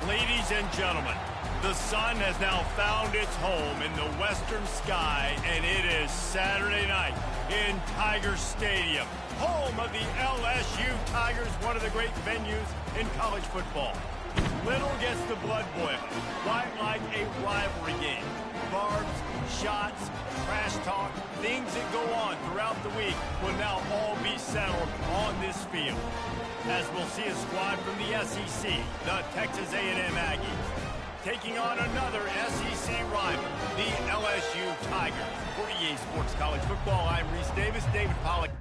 Ladies and gentlemen, the sun has now found its home in the western sky, and it is Saturday night in Tiger Stadium, home of the LSU Tigers, one of the great venues in college football. Little gets the blood boiling, right like a rivalry game. Barbs, shots, trash talk, things that go on throughout the week will now all be settled on this field. As we'll see a squad from the SEC, the Texas A&M Aggies, taking on another SEC rival, the LSU Tigers. For EA Sports College Football, I'm Reese Davis, David Pollack.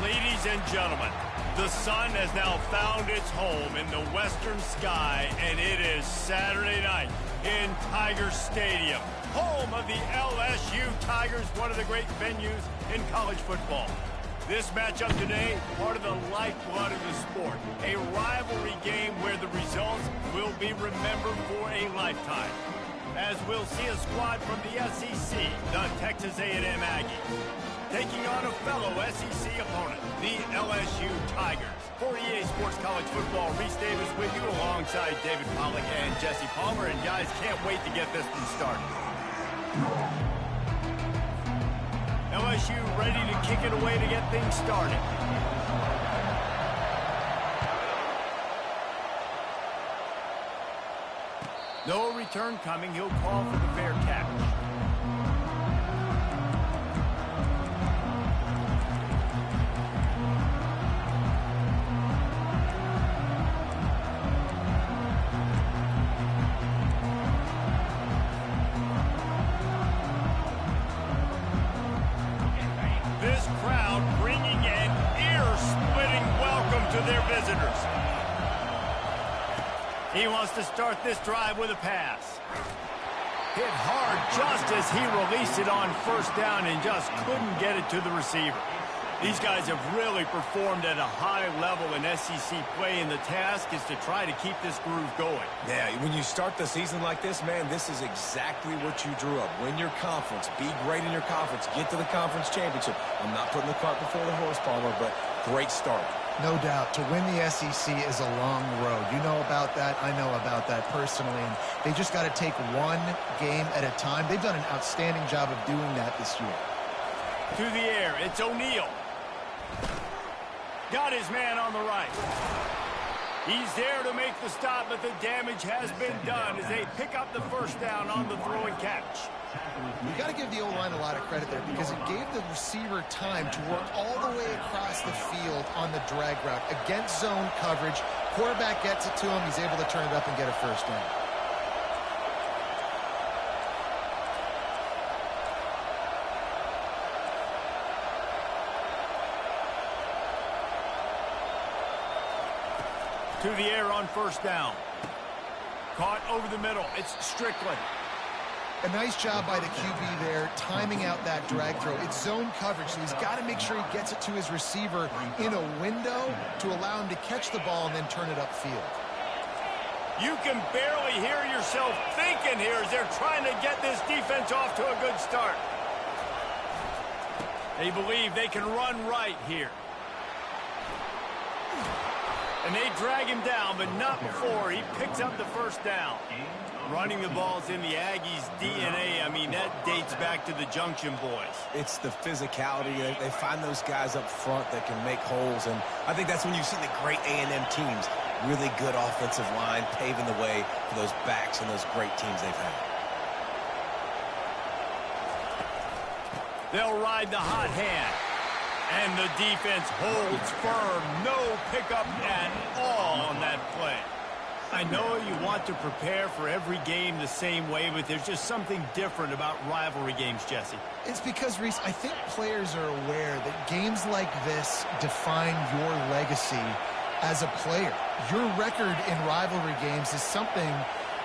Ladies and gentlemen, the sun has now found its home in the western sky, and it is Saturday night in Tiger Stadium, home of the LSU Tigers, one of the great venues in college football. This matchup today, part of the lifeblood of the sport, a rivalry game where the results will be remembered for a lifetime. As we'll see a squad from the SEC, the Texas A&M Aggies, taking on a fellow SEC opponent, the LSU Tigers. For EA Sports College Football, Reese Davis with you alongside David Pollack and Jesse Palmer. And guys, can't wait to get this one started. LSU ready to kick it away to get things started. No return coming. He'll call for the fair catch. This crowd bringing an ear-splitting welcome to their visitors. He wants to start this drive with a pass. Hit hard just as he released it on first down and just couldn't get it to the receiver. These guys have really performed at a high level in SEC play, and the task is to try to keep this groove going. Yeah, when you start the season like this, man, this is exactly what you drew up. Win your conference, be great in your conference, get to the conference championship. I'm not putting the cart before the horse, Palmer, but great start. No doubt. To win the SEC is a long road. You know about that. I know about that personally. And they just got to take one game at a time. They've done an outstanding job of doing that this year. To the air, it's O'Neal. Got his man on the right. He's there to make the stop, but the damage has been done as they pick up the first down on the throw and catch. You got to give the O-line a lot of credit there because it gave the receiver time to work all the way across the field on the drag route. Against zone coverage, quarterback gets it to him, he's able to turn it up and get a first down. To the air on first down. Caught over the middle. It's Strickland. A nice job by the QB there, timing out that drag throw. It's zone coverage, so he's got to make sure he gets it to his receiver in a window to allow him to catch the ball and then turn it upfield. You can barely hear yourself thinking here as they're trying to get this defense off to a good start. They believe they can run right here. And they drag him down, but not before he picks up the first down. Running the ball's in the Aggies' DNA. I mean, that dates back to the Junction boys. It's the physicality. They find those guys up front that can make holes, and I think that's when you've seen the great A&M teams. Really good offensive line, paving the way for those backs and those great teams they've had. They'll ride the hot hand. And the defense holds firm. No pickup at all on that play. I know you want to prepare for every game the same way, but there's just something different about rivalry games, Jesse. It's because, Reese, I think players are aware that games like this define your legacy as a player. Your record in rivalry games is something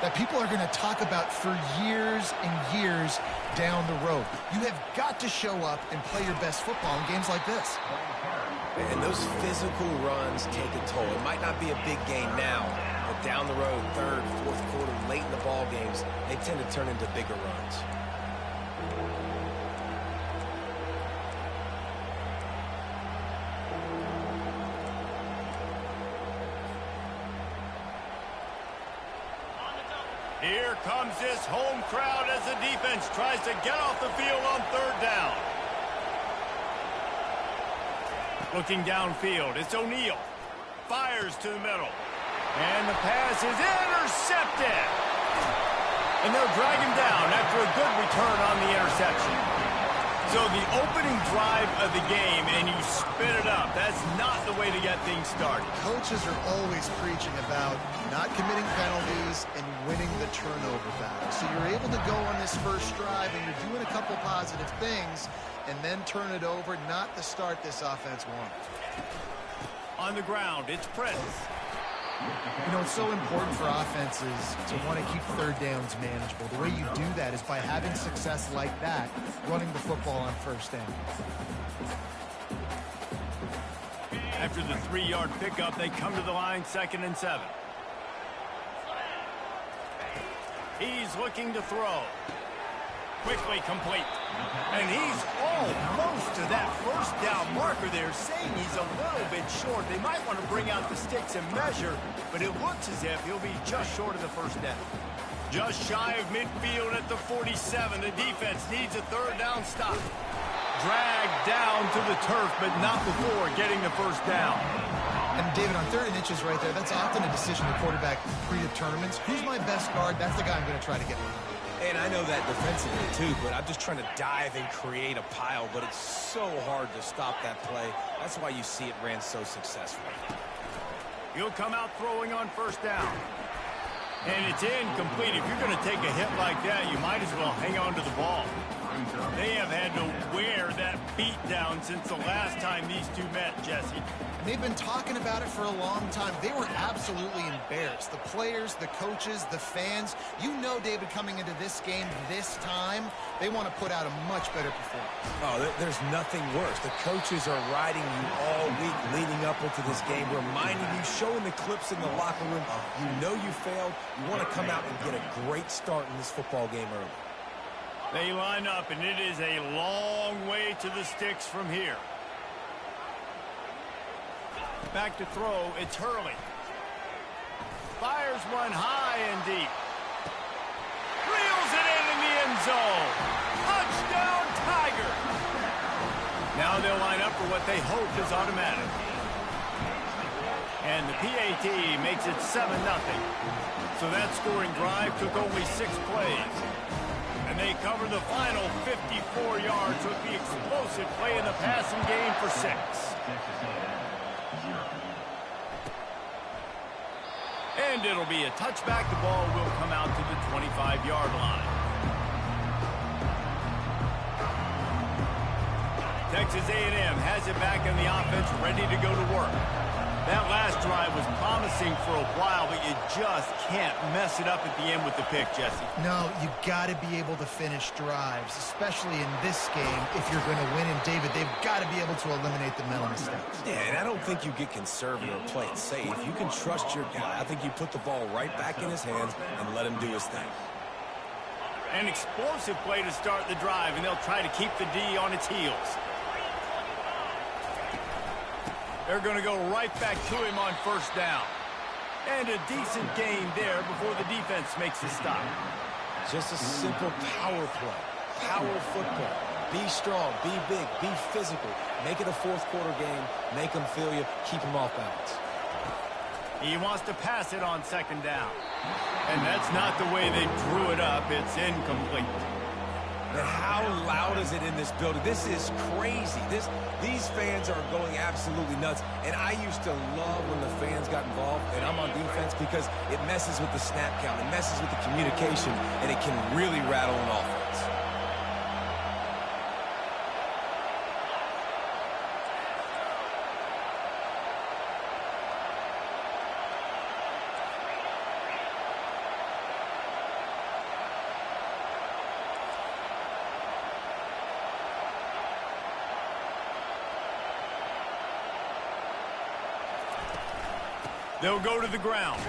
that people are going to talk about for years and years down the road. You have got to show up and play your best football in games like this. And those physical runs take a toll. It might not be a big game now, but down the road, third, fourth quarter, late in the ball games, they tend to turn into bigger runs. Here comes this home crowd as the defense tries to get off the field on third down. Looking downfield, it's O'Neal. Fires to the middle. And the pass is intercepted. And they'll drag him down after a good return on the interception. So the opening drive of the game, and you spin it up. That's not the way to get things started. Coaches are always preaching about not committing penalties and winning the turnover battle. So you're able to go on this first drive, and you're doing a couple positive things, and then turn it over, not the start this offense wanted. On the ground, it's Prince. You know, it's so important for offenses to want to keep third downs manageable. The way you do that is by having success like that, running the football on first down. After the 3-yard pickup, they come to the line, 2nd and 7. He's looking to throw. Quickly complete. And he's almost to that first down marker there, saying he's a little bit short. They might want to bring out the sticks and measure, but it looks as if he'll be just short of the first down. Just shy of midfield at the 47. The defense needs a third down stop. Dragged down to the turf, but not before getting the first down. And David, on 3rd and inches right there, that's often a decision the quarterback predetermines. Who's my best guard? That's the guy I'm going to try to get behind. And I know that defensively too, but I'm just trying to dive and create a pile, but it's so hard to stop that play. That's why you see it ran so successfully. He'll come out throwing on first down. And it's incomplete. If you're going to take a hit like that, you might as well hang on to the ball. They have had to wear that beat down since the last time these two met, Jesse. They've been talking about it for a long time. They were absolutely embarrassed. The players, the coaches, the fans. You know, David, coming into this game this time, they want to put out a much better performance. Oh, there's nothing worse. The coaches are riding you all week leading up into this game, reminding you, showing the clips in the locker room. You know you failed. You want to come out and get a great start in this football game early. They line up, and it is a long way to the sticks from here. Back to throw, it's Hurley. Fires one high and deep. Reels it in the end zone. Touchdown, Tiger. Now they'll line up for what they hope is automatic. And the PAT makes it 7-0. So that scoring drive took only 6 plays. And they cover the final 54 yards with the explosive play in the passing game for 6. And it'll be a touchback. The ball will come out to the 25-yard line. Texas A&M has it back in the offense, ready to go to work. That last drive was promising for a while, but you just can't mess it up at the end with the pick, Jesse. No, you got to be able to finish drives, especially in this game if you're going to win. And, David, they've got to be able to eliminate the mental mistakes. Yeah, and I don't think you get conservative or play it safe. You can trust your guy. I think you put the ball right back in his hands and let him do his thing. An explosive play to start the drive, and they'll try to keep the D on its heels. They're going to go right back to him on first down. And a decent gain there before the defense makes a stop. Just a simple power play. Power football. Be strong, be big, be physical. Make it a fourth-quarter game. Make them feel you. Keep them off balance. He wants to pass it on second down. And that's not the way they drew it up. It's incomplete. And how loud is it in this building? This is crazy. These fans are going absolutely nuts. And I used to love when the fans got involved, and I'm on defense, because it messes with the snap count. It messes with the communication, and it can really rattle an offense. They'll go to the ground.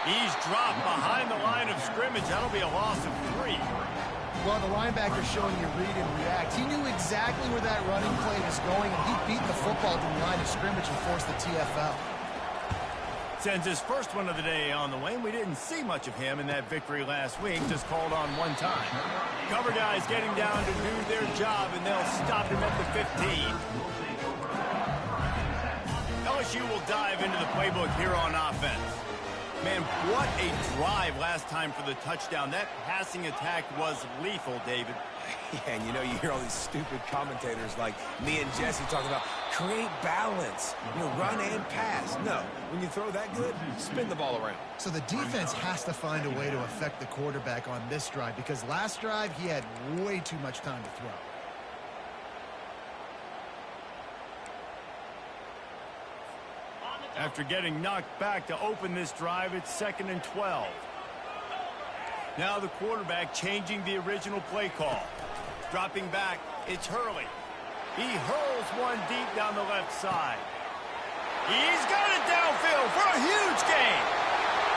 He's dropped behind the line of scrimmage. That'll be a loss of 3. Well, the linebacker's showing you read and react. He knew exactly where that running play was going, and he beat the football to the line of scrimmage and forced the TFL. Sends his first one of the day on the way. We didn't see much of him in that victory last week. Just called on one time. Cover guys getting down to do their job, and they'll stop him at the 15. LSU will dive into the playbook here on offense. Man, what a drive last time for the touchdown. That passing attack was lethal, David. Yeah, and you hear all these stupid commentators like me and Jesse talking about create balance, run and pass. No, when you throw that good, spin the ball around. So the defense has to find a way to affect the quarterback on this drive, because last drive he had way too much time to throw. After getting knocked back to open this drive, it's 2nd and 12. Now the quarterback changing the original play call. Dropping back, it's Hurley. He hurls one deep down the left side. He's got it downfield for a huge gain.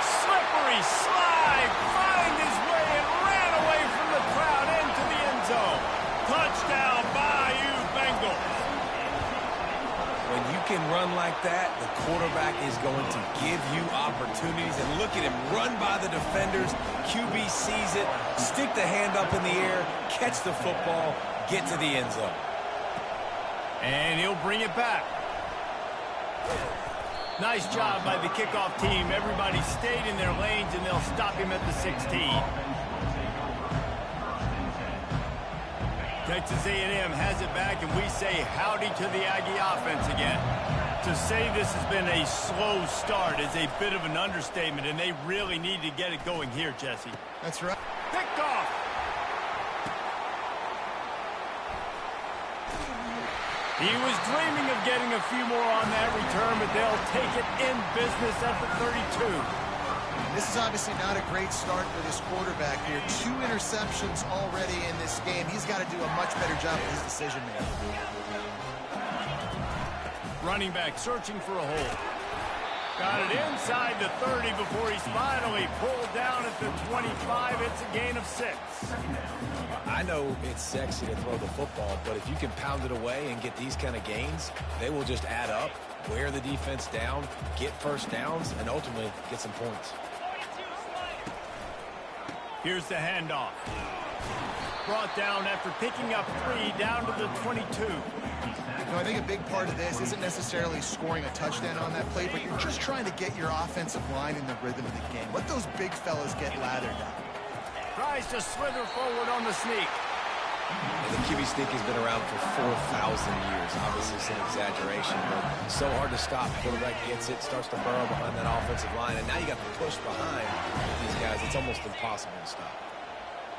Slippery slide, find his way and ran away from the crowd into the end zone. Touchdown, Bayou Bengals. When you can run like that, the quarterback is going to give you opportunities. And look at him run by the defenders. QB sees it, stick the hand up in the air, catch the football, get to the end zone. And he'll bring it back. Nice job by the kickoff team. Everybody stayed in their lanes, and they'll stop him at the 16. Texas A&M has it back, and we say howdy to the Aggie offense again. To say this has been a slow start is a bit of an understatement, and they really need to get it going here, Jesse. That's right. Picked off. He was dreaming of getting a few more on that return, but they'll take it in business at the 32. This is obviously not a great start for this quarterback here. 2 interceptions already in this game. He's got to do a much better job of his decision-making. Running back searching for a hole. Got it inside the 30 before he's finally pulled down at the 25. It's a gain of 6. I know it's sexy to throw the football, but if you can pound it away and get these kind of gains, they will just add up, wear the defense down, get first downs, and ultimately get some points. Here's the handoff. Brought down after picking up 3 down to the 22. I think a big part of this isn't necessarily scoring a touchdown on that play, but you're just trying to get your offensive line in the rhythm of the game. Let those big fellas get lathered up. Tries to slither forward on the sneak. And the QB sneak has been around for 4,000 years. Obviously, some exaggeration, but so hard to stop. Quarterback gets it, starts to burrow behind that offensive line, and now you got the push behind with these guys. It's almost impossible to stop.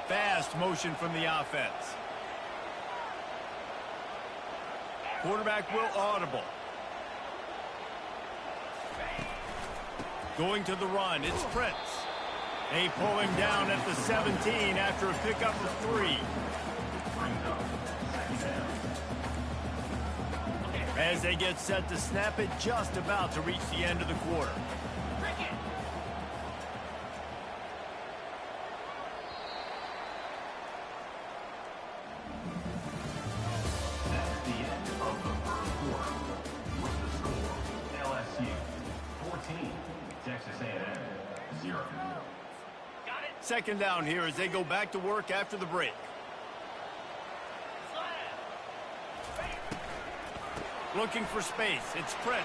Fast motion from the offense. Quarterback will audible. Going to the run, it's Prince. They pull him down at the 17 after a pickup of 3. As they get set to snap it, just about to reach the end of the quarter. That's the end of the first quarter. With the score, LSU 14, Texas A&M 0. Second down here as they go back to work after the break. Looking for space, it's Prince.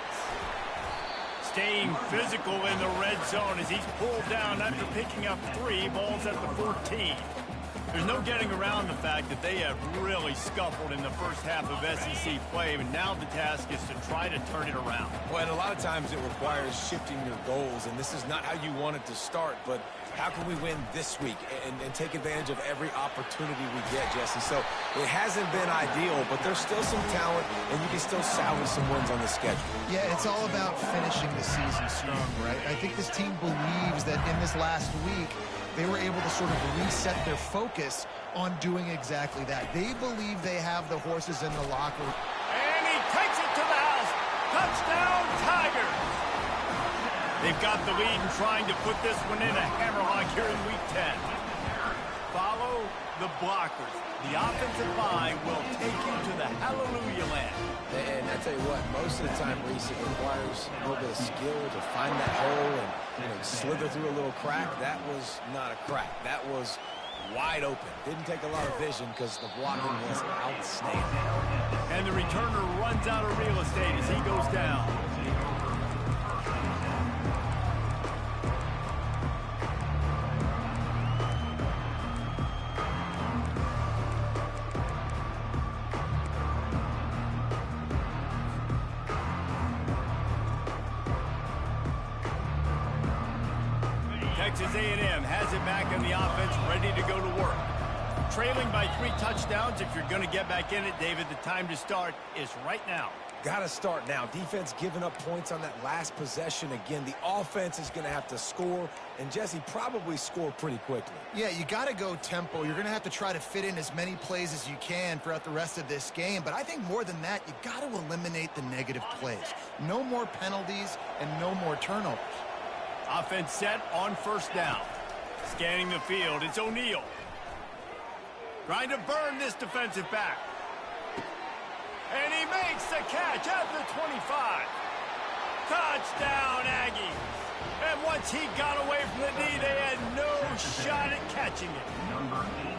Staying physical in the red zone as he's pulled down after picking up 3 balls at the 14. There's no getting around the fact that they have really scuffled in the first half of SEC play, and now the task is to try to turn it around. Well, and a lot of times it requires shifting your goals, and this is not how you want it to start, but how can we win this week and take advantage of every opportunity we get, Jesse? So it hasn't been ideal, but there's still some talent, and you can still salvage some wins on the schedule. Yeah, it's all about finishing the season strong, right? I think this team believes that in this last week, they were able to sort of reset their focus on doing exactly that. They believe they have the horses in the locker room. And he takes it to the house. Touchdown, Tigers. They've got the lead and trying to put this one in a hammerlock here in Week 10. Follow the blockers. The offensive line will take you to the hallelujah land. And I tell you what, most of the time, Reese, it requires a little bit of skill to find that hole and slither through a little crack. That was not a crack. That was wide open. Didn't take a lot of vision because the blocking was outstanding. And the returner runs out of real estate as he goes down. Texas A&M has it back in the offense, ready to go to work. Trailing by 3 touchdowns. If you're going to get back in it, David, the time to start is right now. Got to start now. Defense giving up points on that last possession. Again, the offense is going to have to score, and Jesse probably score pretty quickly. Yeah, you got to go tempo. You're going to have to try to fit in as many plays as you can throughout the rest of this game. But I think more than that, you got to eliminate the negative plays. No more penalties and no more turnovers. Offense set on first down. Scanning the field, it's O'Neal. Trying to burn this defensive back. And he makes the catch at the 25. Touchdown, Aggies. And once he got away from the knee, they had no shot at catching it. Number 83.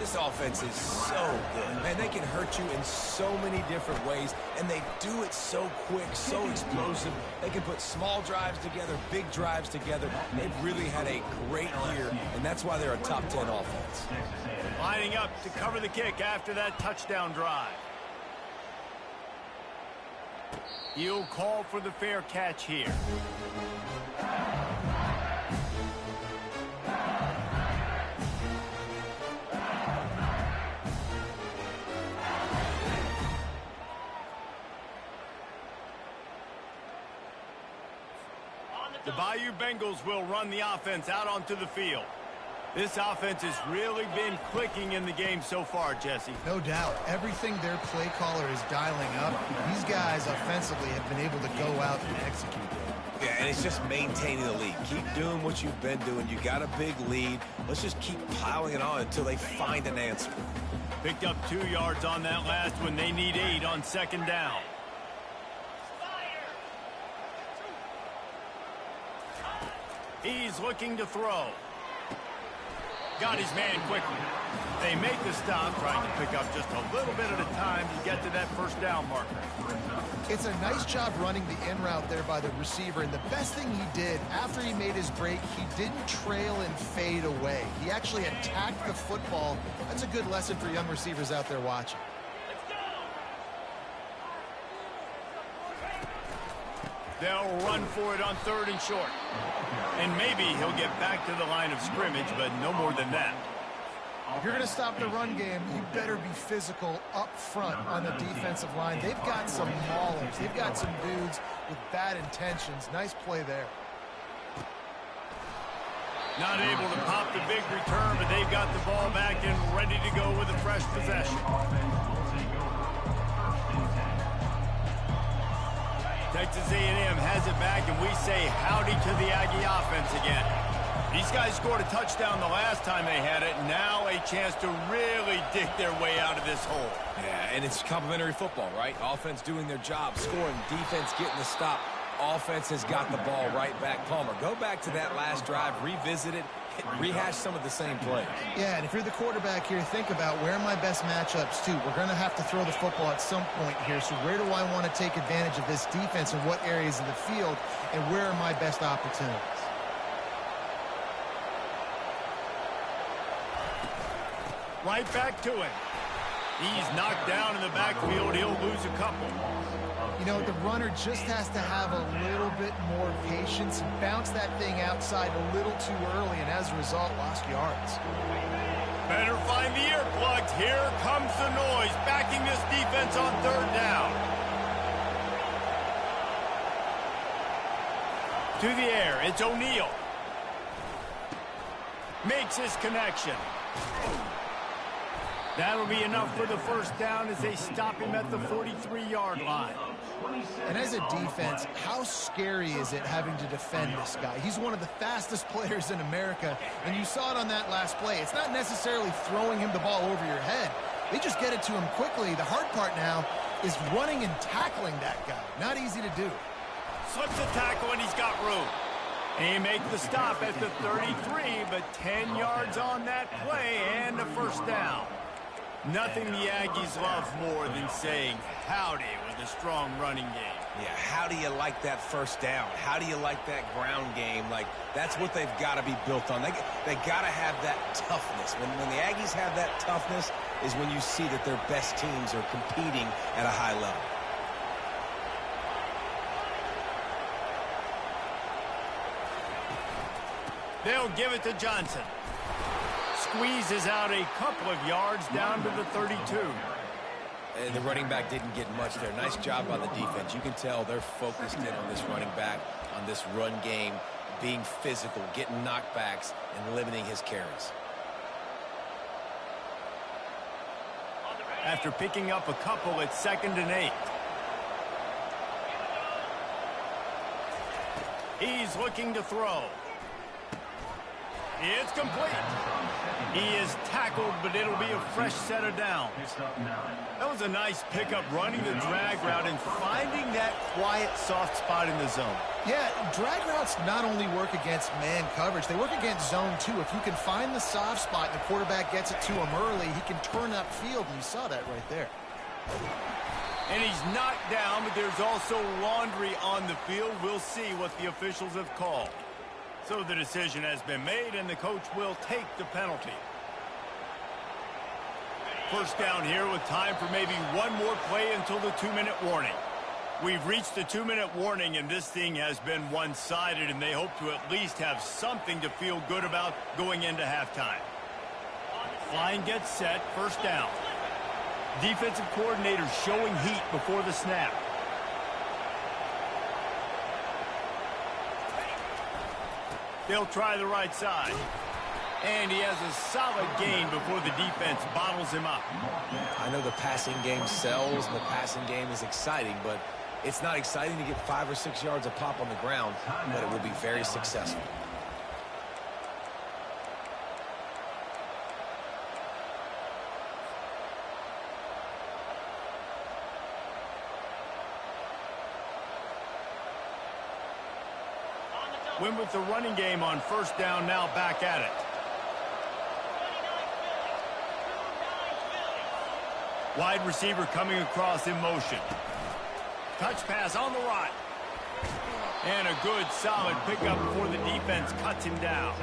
This offense is so good. Man, they can hurt you in so many different ways, and they do it so quick, so explosive. They can put small drives together, big drives together. They've really had a great year, and that's why they're a top 10 offense. Lining up to cover the kick after that touchdown drive. He'll call for the fair catch here. The Bayou Bengals will run the offense out onto the field. This offense has really been clicking in the game so far, Jesse. No doubt. Everything their play caller is dialing up, these guys offensively have been able to go out and execute. Yeah, and it's just maintaining the lead. Keep doing what you've been doing. You got a big lead. Let's just keep piling it on until they find an answer. Picked up 2 yards on that last one. They need 8 on second down. He's looking to throw. Got his man quickly. They make the stop, trying to pick up just a little bit at a time to get to that first down marker. It's a nice job running the in route there by the receiver, and the best thing he did after he made his break, he didn't trail and fade away. He actually attacked the football. That's a good lesson for young receivers out there watching. They'll run for it on 3rd and short. And maybe he'll get back to the line of scrimmage, but no more than that. If you're going to stop the run game, you better be physical up front on the defensive line. They've got some maulers. They've got some dudes with bad intentions. Nice play there. Not able to pop the big return, but they've got the ball back and ready to go with a fresh possession. Texas A&M has it back, and we say howdy to the Aggie offense again. These guys scored a touchdown the last time they had it. Now a chance to really dig their way out of this hole. Yeah, and it's complimentary football, right? Offense doing their job, scoring, defense getting the stop. Offense has got the ball right back. Palmer, go back to that last drive, revisit it, rehash some of the same plays. Yeah, and if you're the quarterback here, think about where are my best matchups, too. We're going to have to throw the football at some point here, so where do I want to take advantage of this defense and what areas of the field, and where are my best opportunities? Right back to him. He's knocked down in the backfield. He'll lose a couple. You know, the runner just has to have a little bit more patience. Bounce that thing outside a little too early, and as a result, lost yards. Better find the earplugs. Here comes the noise, backing this defense on third down. To the air, it's O'Neal. Makes his connection. That'll be enough for the first down as they stop him at the 43-yard line. And as a defense, how scary is it having to defend this guy? He's one of the fastest players in America, and you saw it on that last play. It's not necessarily throwing him the ball over your head. They just get it to him quickly. The hard part now is running and tackling that guy. Not easy to do. Slips a tackle, and he's got room. And he makes the stop at the 33, but 10 yards on that play and a first down. Nothing the Aggies love more than saying howdy with a strong running game. Yeah, how do you like that first down? How do you like that ground game? Like, that's what they've got to be built on. They got to have that toughness. When the Aggies have that toughness is when you see that their best teams are competing at a high level. They'll give it to Johnson. Squeezes out a couple of yards down to the 32. And the running back didn't get much there. Nice job by the defense. You can tell they're focused in on this running back, on this run game, being physical, getting knockbacks, and limiting his carries. After picking up a couple, it's 2nd and 8. He's looking to throw. It's complete. He is tackled, but it'll be a fresh set of downs. That was a nice pickup, running the drag route and finding that quiet, soft spot in the zone. Yeah, drag routes not only work against man coverage, they work against zone too. If you can find the soft spot and the quarterback gets it to him early, he can turn upfield, and you saw that right there. And he's knocked down, but there's also laundry on the field. We'll see what the officials have called. So the decision has been made, and the coach will take the penalty. First down here with time for maybe one more play until the 2-minute warning. We've reached the 2-minute warning, and this thing has been one-sided, and they hope to at least have something to feel good about going into halftime. Line gets set, first down. Defensive coordinator showing heat before the snap. They'll try the right side. And he has a solid gain before the defense bottles him up. I know the passing game sells and the passing game is exciting, but it's not exciting to get 5 or 6 yards a pop on the ground, but it will be very successful. Win with the running game on first down, now back at it. Wide receiver coming across in motion. Touch pass on the right. And a good, solid pickup before the defense cuts him down.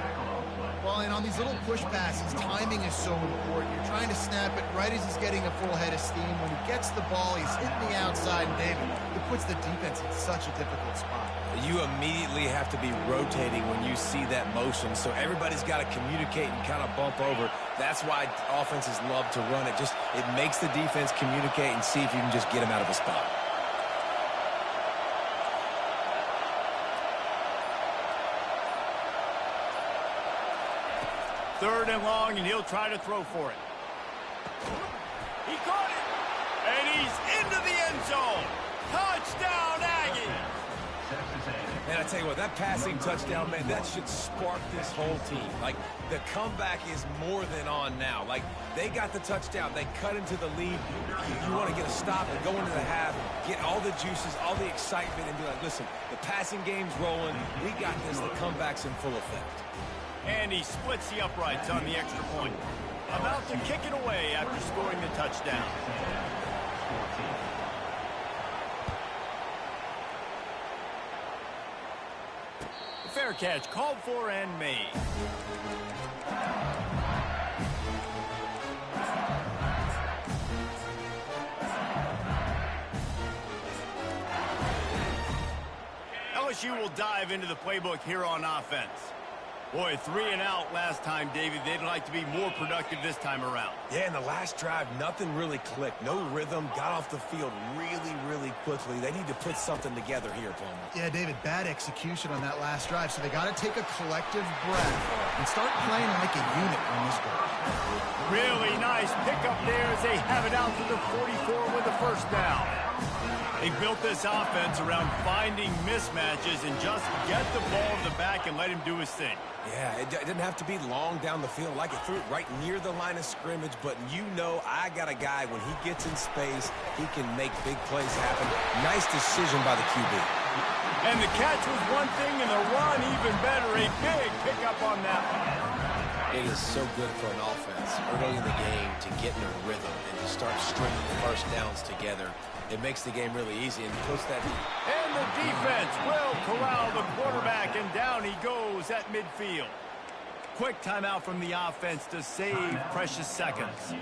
Well, and on these little push passes, timing is so important. You're trying to snap it right as he's getting a full head of steam. When he gets the ball, he's hitting the outside, and David, it puts the defense in such a difficult spot. You immediately have to be rotating when you see that motion, so everybody's got to communicate and kind of bump over. That's why offenses love to run it. It makes the defense communicate and see if you can just get him out of a spot. 3rd and long, and he'll try to throw for it. He caught it, and he's into the end zone. Touchdown, Aggies! And I tell you what, that passing touchdown, man, that should spark this whole team. Like, the comeback is more than on now. Like, they got the touchdown. They cut into the lead. You want to get a stop and go into the half, get all the juices, all the excitement, and be like, listen, the passing game's rolling. We got this. The comeback's in full effect. And he splits the uprights on the extra point. About to kick it away after scoring the touchdown. Fair catch called for and made. LSU will dive into the playbook here on offense. Boy, 3 and out last time, David. They'd like to be more productive this time around. Yeah, in the last drive, nothing really clicked. No rhythm, got off the field really quickly. They need to put something together here, Palmer. Yeah, David, bad execution on that last drive, so they got to take a collective breath and start playing like a unit on this one. Really nice pickup there as they have it out to the 44 with the first down. They built this offense around finding mismatches and just get the ball in the back and let him do his thing. Yeah, it didn't have to be long down the field. Like, it threw it right near the line of scrimmage, but you know I got a guy, when he gets in space, he can make big plays happen. Nice decision by the QB. And the catch was one thing, and the run even better. A big pickup on that one. It is so good for an offense early in the game to get in a rhythm and to start stringing first downs together. It makes the game really easy and puts that. And the defense will corral the quarterback, and down he goes at midfield. Quick timeout from the offense to save precious seconds.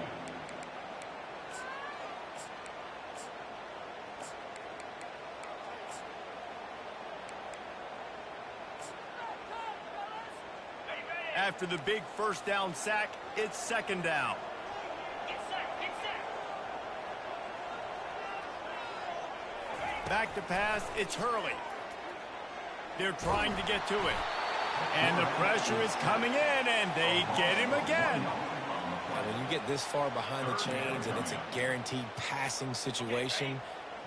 After the big first down sack, it's 2nd down. Back to pass, it's Hurley. They're trying to get to it. And the pressure is coming in, and they get him again. Now, when you get this far behind the chains and it's a guaranteed passing situation,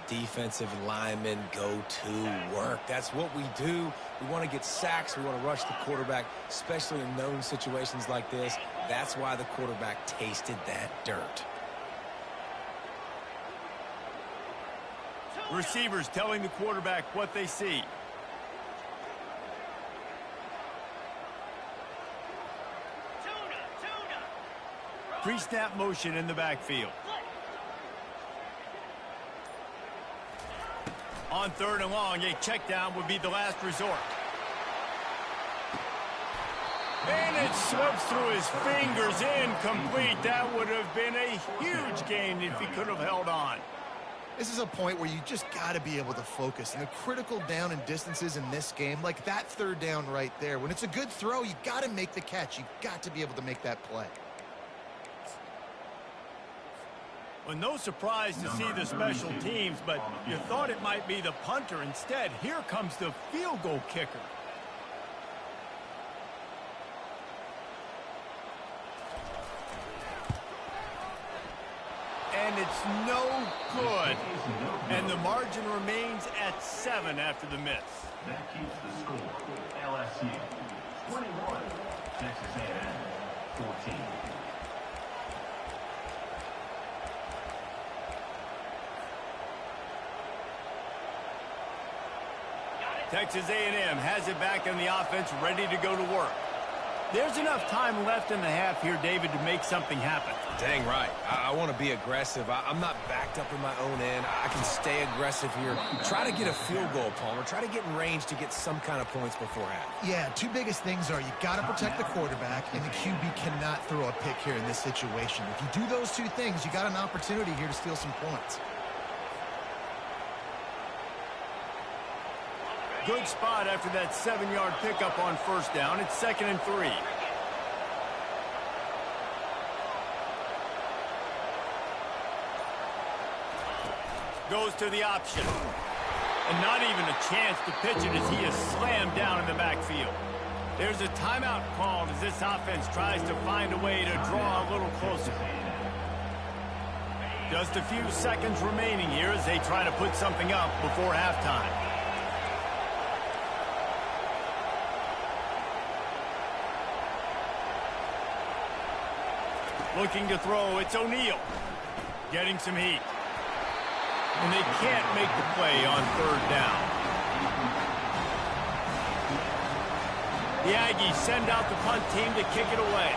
defensive linemen go to work. That's what we do. We want to get sacks. We want to rush the quarterback, especially in known situations like this. That's why the quarterback tasted that dirt. Receivers telling the quarterback what they see. Pre-snap motion in the backfield. On 3rd and long, a check down would be the last resort. And it slips through his fingers, incomplete. That would have been a huge gain if he could have held on. This is a point where you just got to be able to focus. And the critical down and distances in this game, like that 3rd down right there, when it's a good throw, you got to make the catch. You've got to be able to make that play. Well, no surprise to see the special teams, but you thought it might be the punter. Instead, here comes the field goal kicker. And it's no good. And the margin remains at 7 after the miss. That keeps the score. LSU 21, Texas A&M 14. Texas A&M has it back on the offense, ready to go to work. There's enough time left in the half here, David, to make something happen. Dang right. I want to be aggressive. I'm not backed up in my own end. I can stay aggressive here. Try to get a field goal, Palmer. Try to get in range to get some kind of points before half. Yeah, 2 biggest things are you got to protect the quarterback, and the QB cannot throw a pick here in this situation. If you do those 2 things, you got an opportunity here to steal some points. Good spot after that 7-yard pickup on 1st down. It's 2nd and 3. Goes to the option. And not even a chance to pitch it as he is slammed down in the backfield. There's a timeout called as this offense tries to find a way to draw a little closer. Just a few seconds remaining here as they try to put something up before halftime. Looking to throw, it's O'Neal. Getting some heat. And they can't make the play on third down. The Aggies send out the punt team to kick it away.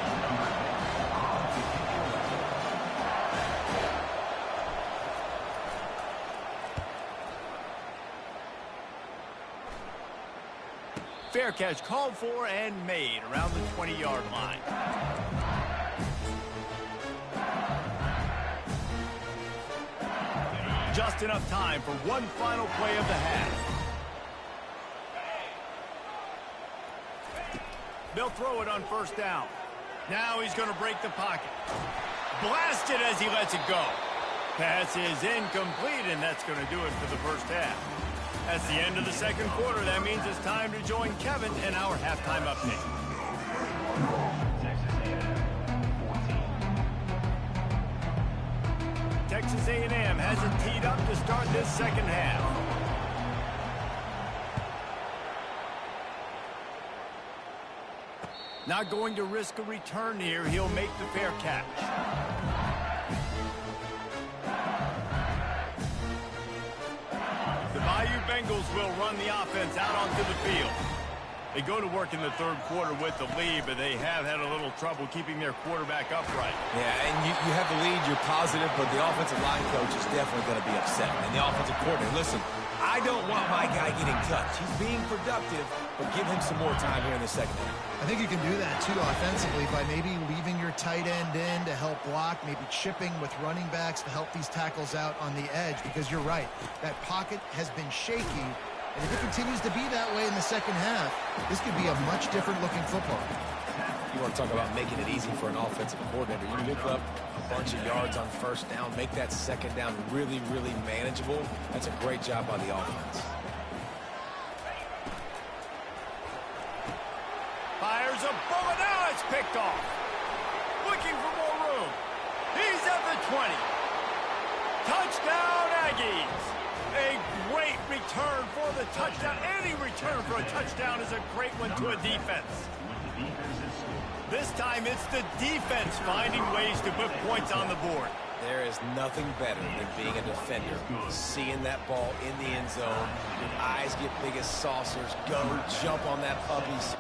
Fair catch called for and made around the 20-yard line. Just enough time for one final play of the half. They'll throw it on first down. Now he's going to break the pocket. Blasted as he lets it go. Pass is incomplete, and that's going to do it for the first half. That's the end of the second quarter. That means it's time to join Kevin in our halftime update. Texas A&M has it teed up to start this second half. Not going to risk a return here. He'll make the fair catch. The Bayou Bengals will run the offense out onto the field. They go to work in the third quarter with the lead, but they have had a little trouble keeping their quarterback upright. Yeah, and you have the lead, you're positive, but the offensive line coach is definitely going to be upset. And the offensive coordinator, listen, I don't want my guy getting touched. He's being productive, but give him some more time here in the second half. I think you can do that, too, offensively, by maybe leaving your tight end in to help block, maybe chipping with running backs to help these tackles out on the edge, because you're right. That pocket has been shaky, and if it continues to be that way in the second half, this could be a much different-looking football. You want to talk about making it easy for an offensive coordinator. You pick up a bunch of yards on first down, make that second down really, really manageable. That's a great job by the offense. Fires a bullet. Now it's picked off. Looking for more room. He's at the 20. Touchdown, Aggies. A great return for the touchdown. Any return for a touchdown is a great one to a defense. This time it's the defense finding ways to put points on the board. There is nothing better than being a defender. Seeing that ball in the end zone, your eyes get big as saucers. Go jump on that puppy.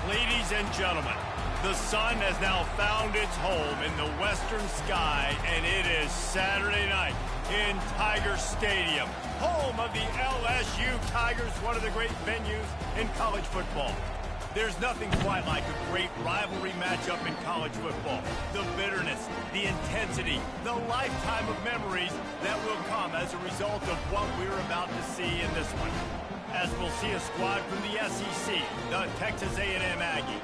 Ladies and gentlemen, The sun has now found its home in the western sky, and it is Saturday night in Tiger Stadium, home of the LSU Tigers, one of the great venues in college football. There's nothing quite like a great rivalry matchup in college football. The bitterness, the intensity, the lifetime of memories that will come as a result of what we're about to see in this one. As we'll see a squad from the SEC, the Texas A&M Aggies,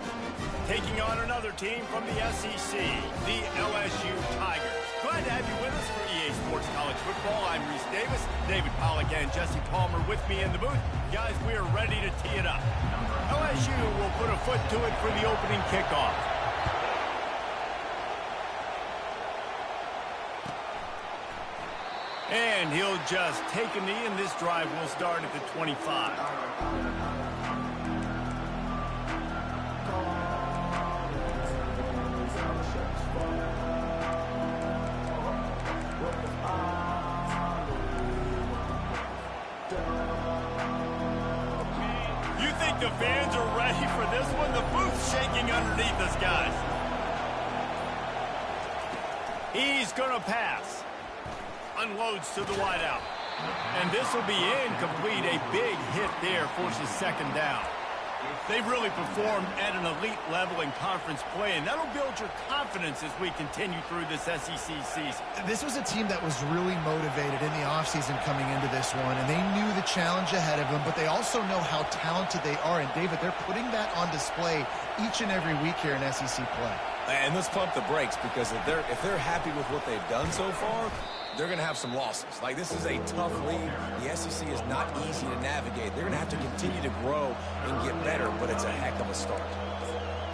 taking on another team from the SEC, the LSU Tigers. Glad to have you with us for EA Sports College Football. I'm Reese Davis, David Pollack, and Jesse Palmer with me in the booth. Guys, we are ready to tee it up. LSU will put a foot to it for the opening kickoff. And he'll just take a knee, and this drive will start at the 25. You think the fans are ready for this one? The booth's shaking underneath us, guys. He's going to pass. Unloads to the wideout. And this will be incomplete. A big hit there forces second down. They've really performed at an elite level in conference play, and that'll build your confidence as we continue through this SEC season. This was a team that was really motivated in the offseason coming into this one, and they knew the challenge ahead of them, but they also know how talented they are. And, David, they're putting that on display each and every week here in SEC play. And let's pump the brakes, because if they're happy with what they've done so far, they're going to have some losses. Like, this is a tough league. The SEC is not easy to navigate. They're going to have to continue to grow and get better, but it's a heck of a start.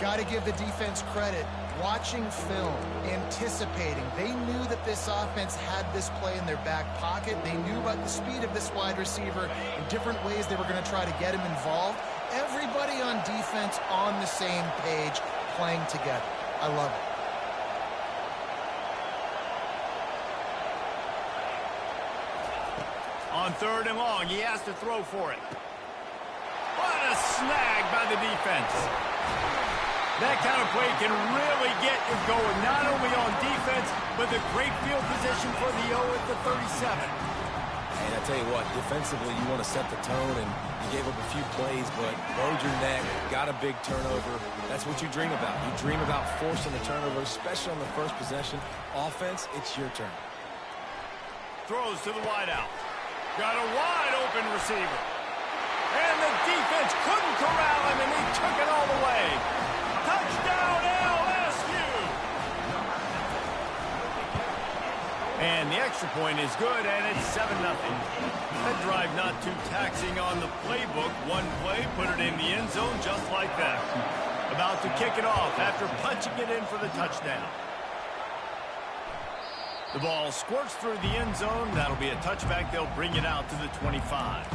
Got to give the defense credit. Watching film, anticipating. They knew that this offense had this play in their back pocket. They knew about the speed of this wide receiver in different ways they were going to try to get him involved. Everybody on defense on the same page, playing together. I love it. On third and long, he has to throw for it. What a snag by the defense. That kind of play can really get you going, not only on defense, but the great field position for the O at the 37. And I tell you what, defensively, you want to set the tone, and you gave up a few plays, but bowed your neck, got a big turnover. That's what you dream about. You dream about forcing the turnover, especially on the first possession. Offense, it's your turn. Throws to the wideout. Got a wide-open receiver. And the defense couldn't corral him, and he took it all the way. Touchdown, LSU! And the extra point is good, and it's 7-0. That drive not too taxing on the playbook. One play, put it in the end zone just like that. About to kick it off after punching it in for the touchdown. The ball squirts through the end zone. That'll be a touchback. They'll bring it out to the 25.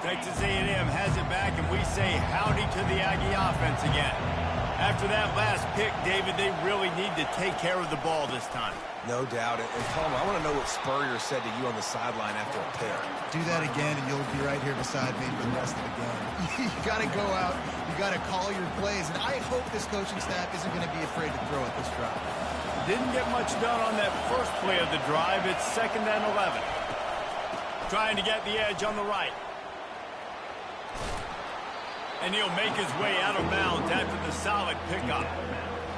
Texas A&M has it back, and we say howdy to the Aggie offense again. After that last pick, David, they really need to take care of the ball this time. No doubt. And Palmer, I want to know what Spurrier said to you on the sideline after a pick. Do that again, and you'll be right here beside me for the rest of the game. You got to go out. You got to call your plays. And I hope this coaching staff isn't going to be afraid to throw at this drive. Didn't get much done on that first play of the drive. It's 2nd and 11. Trying to get the edge on the right. And he'll make his way out of bounds after the solid pickup.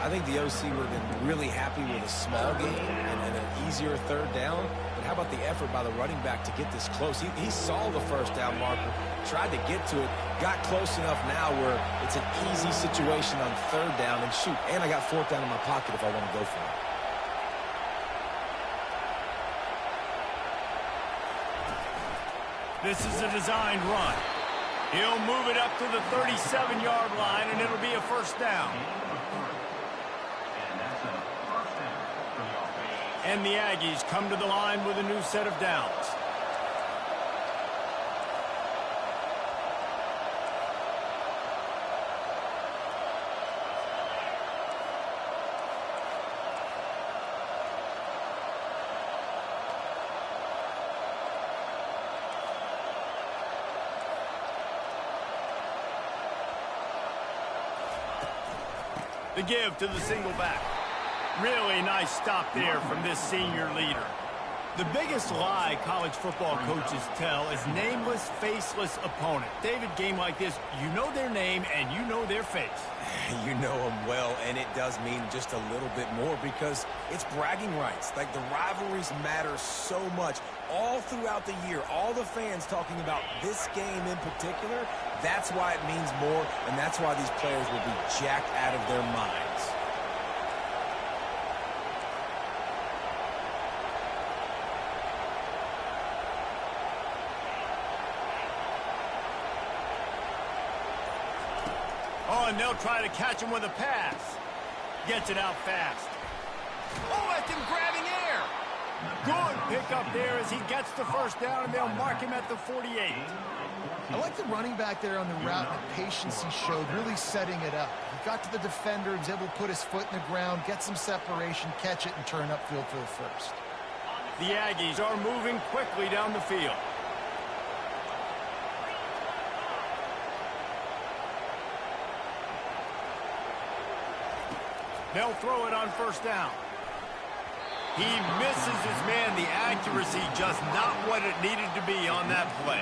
I think the OC would have been really happy with a small game and an easier third down. But how about the effort by the running back to get this close? He saw the first down marker, tried to get to it, got close enough now where it's an easy situation on third down. And shoot, and I got fourth down in my pocket if I want to go for it. This is a designed run. He'll move it up to the 37-yard line, and it'll be a first down. And the Aggies come to the line with a new set of downs. The give to the single back. Really nice stop there from this senior leader. The biggest lie college football coaches tell is nameless, faceless opponent. David, game like this, you know their name and you know their face. You know them well, and it does mean just a little bit more because it's bragging rights. Like, the rivalries matter so much all throughout the year. All the fans talking about this game in particular, that's why it means more, and that's why these players will be jacked out of their minds. Oh, and they'll try to catch him with a pass. Gets it out fast. Oh, that's him grabbing air. Good pickup there as he gets the first down, and they'll mark him at the 48. I like the running back there on the route and the patience he showed, really setting it up. He got to the defender, was able to put his foot in the ground, get some separation, catch it, and turn upfield for the first. The Aggies are moving quickly down the field. They'll throw it on first down. He misses his man. The accuracy just not what it needed to be on that play.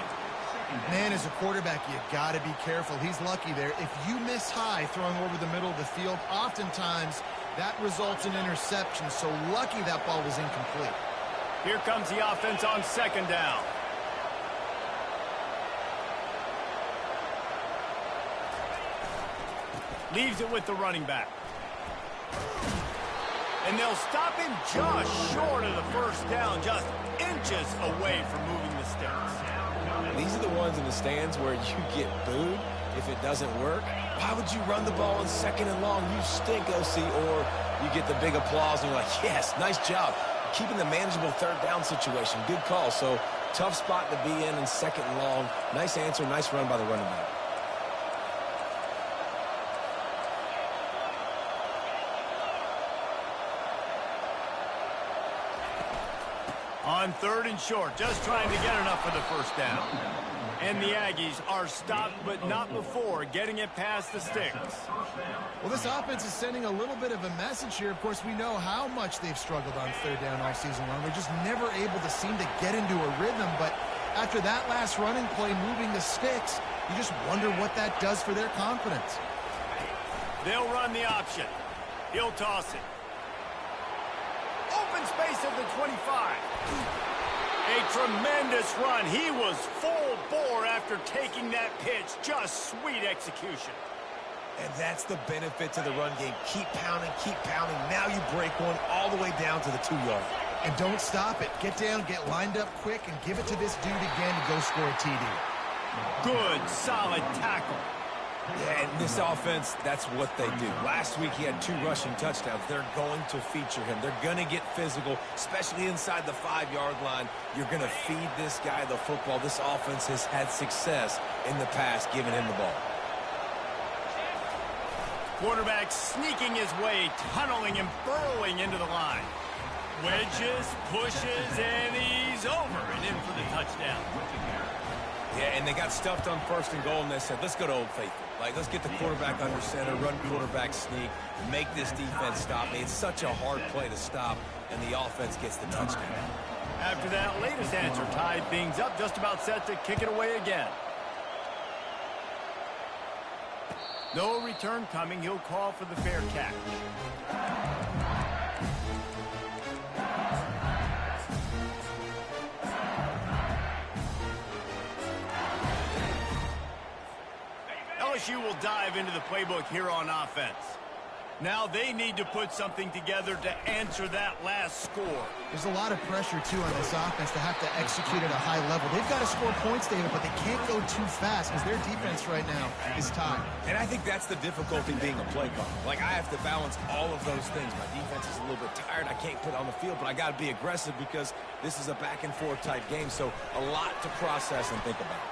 Man, as a quarterback, you got to be careful. He's lucky there. If you miss high throwing over the middle of the field, oftentimes that results in interception. So lucky that ball was incomplete. Here comes the offense on second down. Leaves it with the running back. And they'll stop him just short of the first down, just inches away from moving the sticks. These are the ones in the stands where you get booed if it doesn't work. Why would you run the ball on second and long? You stink, OC. Or you get the big applause and you're like, yes, nice job. Keeping the manageable third down situation. Good call. So tough spot to be in second and long. Nice answer, nice run by the running back. On third and short, just trying to get enough for the first down. And the Aggies are stopped, but not before getting it past the sticks. Well, this offense is sending a little bit of a message here. Of course, we know how much they've struggled on third down all season long. They're just never able to seem to get into a rhythm. But after that last running play, moving the sticks, you just wonder what that does for their confidence. They'll run the option. He'll toss it. Open space at the 25. A tremendous run. He was full bore after taking that pitch. Just sweet execution. And that's the benefit to the run game. Keep pounding, keep pounding. Now you break one all the way down to the 2-yard. And don't stop it. Get down, get lined up quick, and give it to this dude again to go score a TD. Good, solid tackle. Yeah, and this offense, that's what they do. Last week he had 2 rushing touchdowns. They're going to feature him. They're going to get physical, especially inside the 5-yard line. You're going to feed this guy the football. This offense has had success in the past giving him the ball. Quarterback sneaking his way, tunneling and burrowing into the line. Wedges, pushes, and he's over and in for the touchdown. Yeah, and they got stuffed on first and goal, and they said, let's go to Old Faithful. Like, let's get the quarterback under center, run quarterback sneak, make this defense stop me. It's such a hard play to stop, and the offense gets the touchdown. After that latest answer tied things up, just about set to kick it away again. No return coming. He'll call for the fair catch. LSU will dive into the playbook here on offense. Now they need to put something together to answer that last score. There's a lot of pressure, too, on this offense to have to execute at a high level. They've got to score points, David, but they can't go too fast because their defense right now is tied. And I think that's the difficulty being a play caller. Like, I have to balance all of those things. My defense is a little bit tired. I can't put it on the field, but I got to be aggressive because this is a back-and-forth type game, so a lot to process and think about.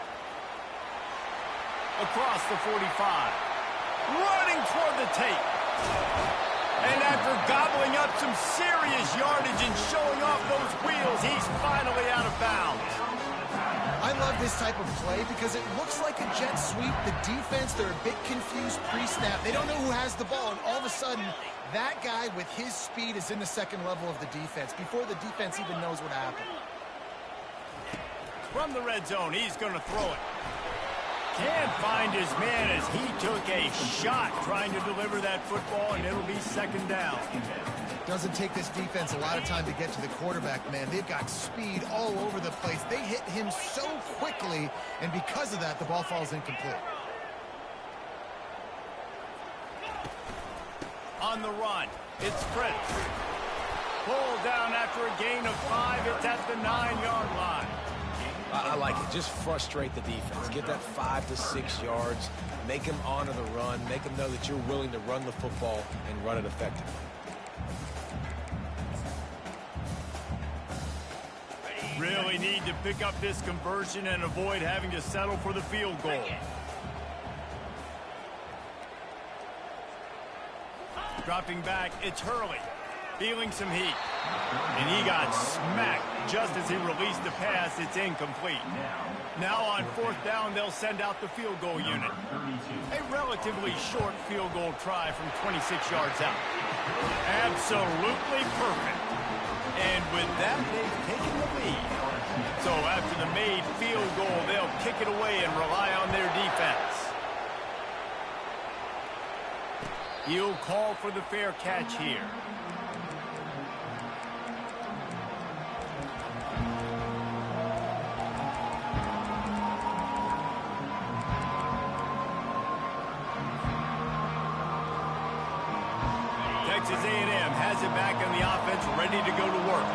Across the 45. Running toward the tape. And after gobbling up some serious yardage and showing off those wheels, he's finally out of bounds. I love this type of play because it looks like a jet sweep. The defense, they're a bit confused pre-snap. They don't know who has the ball, and all of a a sudden, that guy with his speed is in the second level of the defense before the defense even knows what happened. From the red zone, he's going to throw it. Can't find his man as he took a shot trying to deliver that football, and it'll be second down. Doesn't take this defense a lot of time to get to the quarterback, man. They've got speed all over the place. They hit him so quickly, and because of that, the ball falls incomplete. On the run, it's Fritz. Pulled down after a gain of 5. It's at the 9-yard line. I like it. Just frustrate the defense. Get that 5 to 6 yards. Make them honor the run. Make them know that you're willing to run the football and run it effectively. Really need to pick up this conversion and avoid having to settle for the field goal. Dropping back, it's Hurley. Feeling some heat. And he got smacked just as he released the pass. It's incomplete. Now on 4th down, they'll send out the field goal unit. A relatively short field goal try from 26 yards out. Absolutely perfect. And with that, they've taken the lead. So after the made field goal, they'll kick it away and rely on their defense. He'll call for the fair catch here. Texas A&M has it back on the offense, ready to go to work.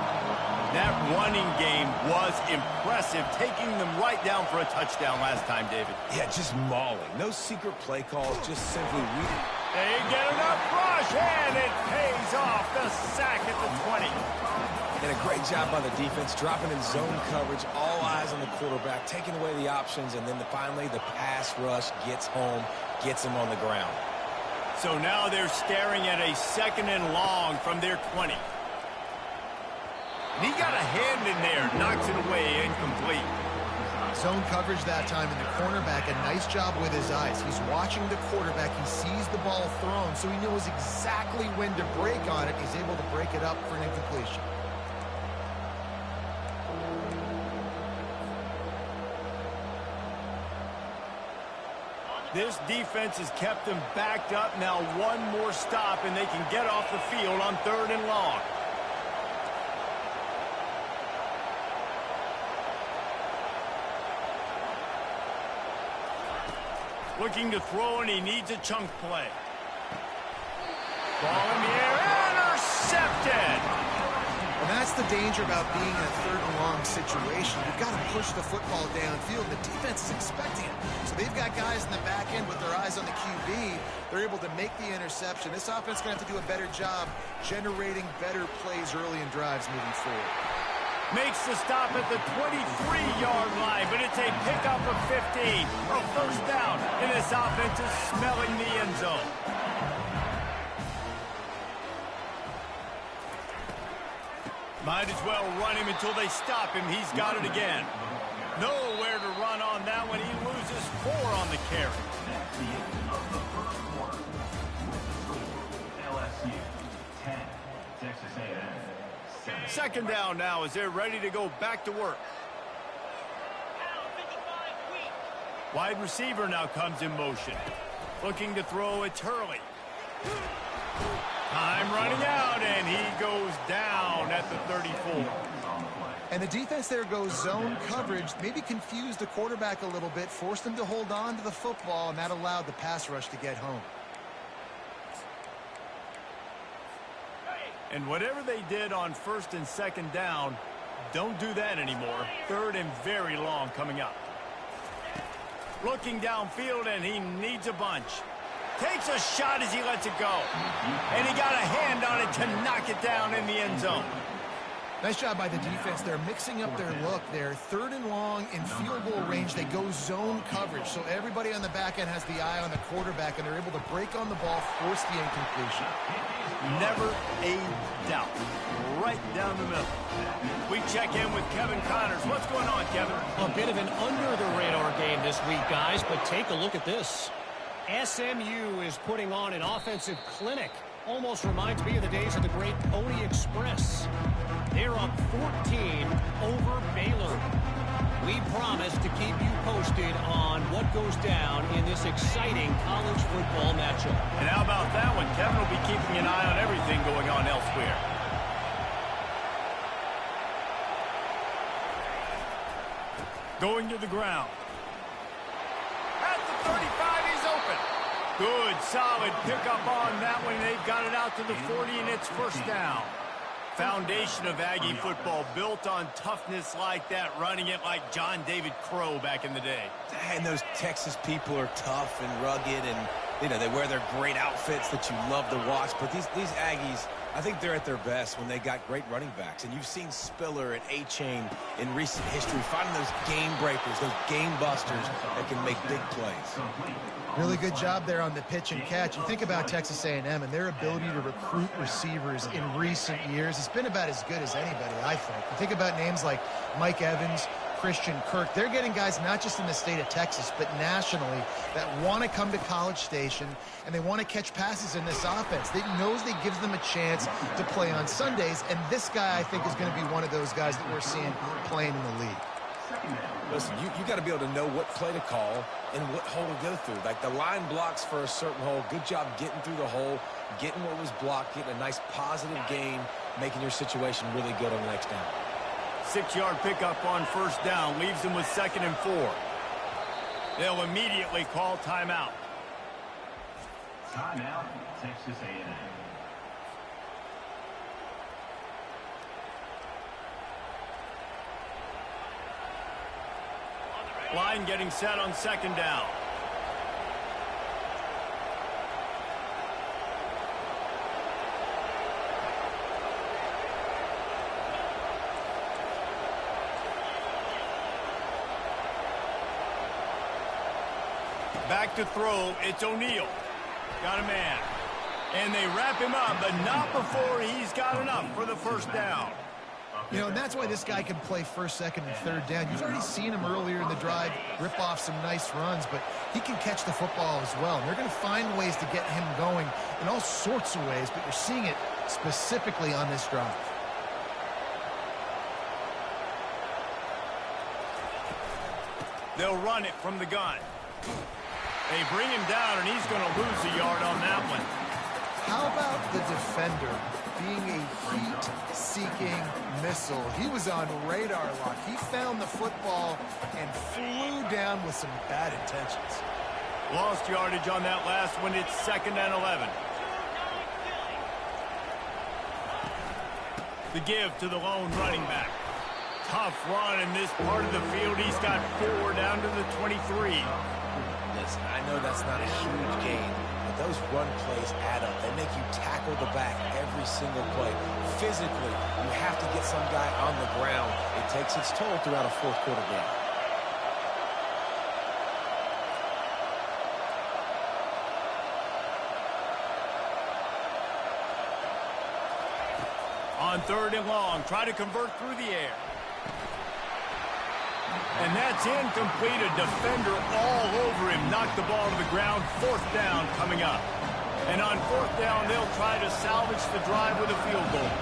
That running game was impressive, taking them right down for a touchdown last time, David. Yeah, just mauling. No secret play calls, just simply reading. They get enough rush, and it pays off. The sack at the 20. And a great job by the defense, dropping in zone coverage, all eyes on the quarterback, taking away the options, and then finally the pass rush gets home, gets him on the ground. So now they're staring at a 2nd and long from their 20. And he got a hand in there, knocks it away, incomplete. Zone coverage that time, and the cornerback, a nice job with his eyes. He's watching the quarterback. He sees the ball thrown, so he knows exactly when to break on it. He's able to break it up for an incompletion. This defense has kept them backed up. Now one more stop, and they can get off the field on 3rd and long. Looking to throw, and he needs a chunk play. Ball in the air, intercepted! And that's the danger about being in a 3rd and long situation. You've got to push the football downfield. The defense is expecting it. So they've got guys in the back end with their eyes on the QB. They're able to make the interception. This offense is going to have to do a better job generating better plays early in drives moving forward. Makes the stop at the 23-yard line, but it's a pickup of 15. A 1st down, and this offense is smelling the end zone. Might as well run him until they stop him. He's got it again. Nowhere to run on that one. He loses 4 on the carry. That's the end of the first quarter. LSU 10, Texas A&M 7. 2nd down now as they're ready to go back to work. Wide receiver now comes in motion. Looking to throw, it's Hurley. Time running out, and he goes down at the 34. And the defense there goes zone coverage, maybe confused the quarterback a little bit, forced him to hold on to the football, and that allowed the pass rush to get home. And whatever they did on 1st and 2nd down, don't do that anymore. 3rd and very long coming up. Looking downfield, and he needs a bunch. Takes a shot as he lets it go. And he got a hand on it to knock it down in the end zone. Nice job by the defense. They're mixing up their look there. 3rd and long in field goal range. They go zone coverage. So everybody on the back end has the eye on the quarterback, and they're able to break on the ball, force the incompletion. Never a doubt. Right down the middle. We check in with Kevin Connors. What's going on, Kevin? A bit of an under-the-radar game this week, guys, but take a look at this. SMU is putting on an offensive clinic. Almost reminds me of the days of the great Pony Express. They're up 14 over Baylor. We promise to keep you posted on what goes down in this exciting college football matchup. And how about that one? Kevin will be keeping an eye on everything going on elsewhere. Going to the ground. At the 35, he's open. Good, solid pickup on that one. They've got it out to the 40, and it's first down. Foundation of Aggie football built on toughness like that, running it like John David Crow back in the day. And those Texas people are tough and rugged, and they wear their great outfits that you love to watch. But these Aggies, I think they're at their best when they got great running backs. And you've seen Spiller and A-Chain in recent history finding those game breakers, those game busters that can make big plays. Really good job there on the pitch and catch. You think about Texas A&M and their ability to recruit receivers in recent years. It's been about as good as anybody, I think. You think about names like Mike Evans, Christian Kirk. They're getting guys not just in the state of Texas, but nationally that want to come to College Station, and they want to catch passes in this offense. They knows they gives them a chance to play on Sundays, and this guy, I think, is going to be one of those guys that we're seeing playing in the league. Listen, you got to be able to know what play to call and what hole to go through. Like the line blocks for a certain hole. Good job getting through the hole, getting what was blocked, getting a nice positive gain, making your situation really good on the next down. 6-yard pickup on first down leaves them with 2nd and 4. They'll immediately call timeout. Timeout, Texas A&M. Line getting set on 2nd down. Back to throw. It's O'Neal. Got a man. And they wrap him up, but not before he's got enough for the first down. You know, and that's why this guy can play first, second, and third down. You've already seen him earlier in the drive rip off some nice runs, but he can catch the football as well. And they're going to find ways to get him going in all sorts of ways, but you're seeing it specifically on this drive. They'll run it from the gun. They bring him down, and he's going to lose a yard on that one. How about the defender being a heat-seeking missile? He was on radar lock. He found the football and flew down with some bad intentions. Lost yardage on that last one. It's 2nd and 11. The give to the lone running back. Tough run in this part of the field. He's got 4 down to the 23. Listen, I know that's not a huge gain, but those run plays add up. They make you tackle the back every single play. Physically, you have to get some guy on the ground. It takes its toll throughout a fourth-quarter game. On 3rd and long, try to convert through the air. And that's incomplete. A defender all over him. Knocked the ball to the ground. 4th down coming up. And on 4th down, they'll try to salvage the drive with a field goal.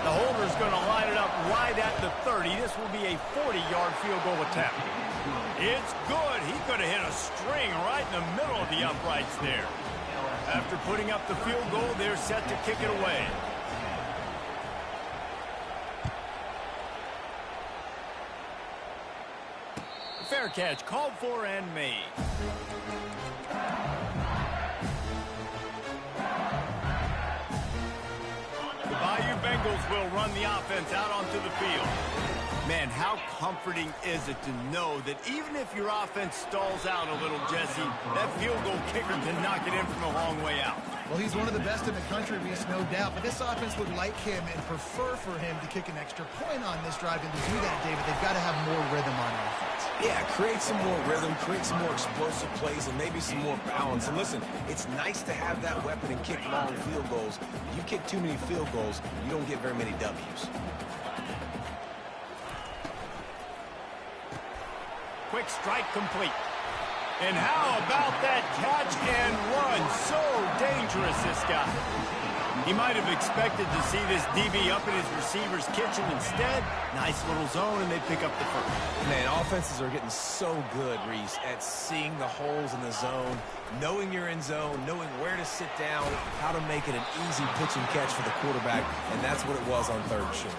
The holder's going to line it up right at the 30. This will be a 40-yard field goal attempt. It's good. He could have hit a string right in the middle of the uprights there. After putting up the field goal, they're set to kick it away. Fair catch, called for and made. The Bayou Bengals will run the offense out onto the field. Man, how comforting is it to know that even if your offense stalls out a little, Jesse, that field goal kicker can knock it in from a long way out. Well, he's one of the best in the country, Reese, no doubt. But this offense would like him and prefer for him to kick an extra point on this drive. And to do that, David, they've got to have more rhythm on offense. Yeah, create some more rhythm, create some more explosive plays, and maybe some more balance. And listen, it's nice to have that weapon and kick long field goals. You kick too many field goals, you don't get very many W's. Quick strike complete. And how about that catch and run? So dangerous, this guy. He might have expected to see this DB up in his receiver's kitchen. Instead, nice little zone, and they pick up the first. Man, offenses are getting so good, Reese, at seeing the holes in the zone, knowing you're in zone, knowing where to sit down, how to make it an easy pitch and catch for the quarterback, and that's what it was on 3rd and short.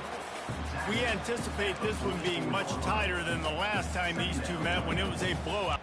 We anticipate this one being much tighter than the last time these two met when it was a blowout.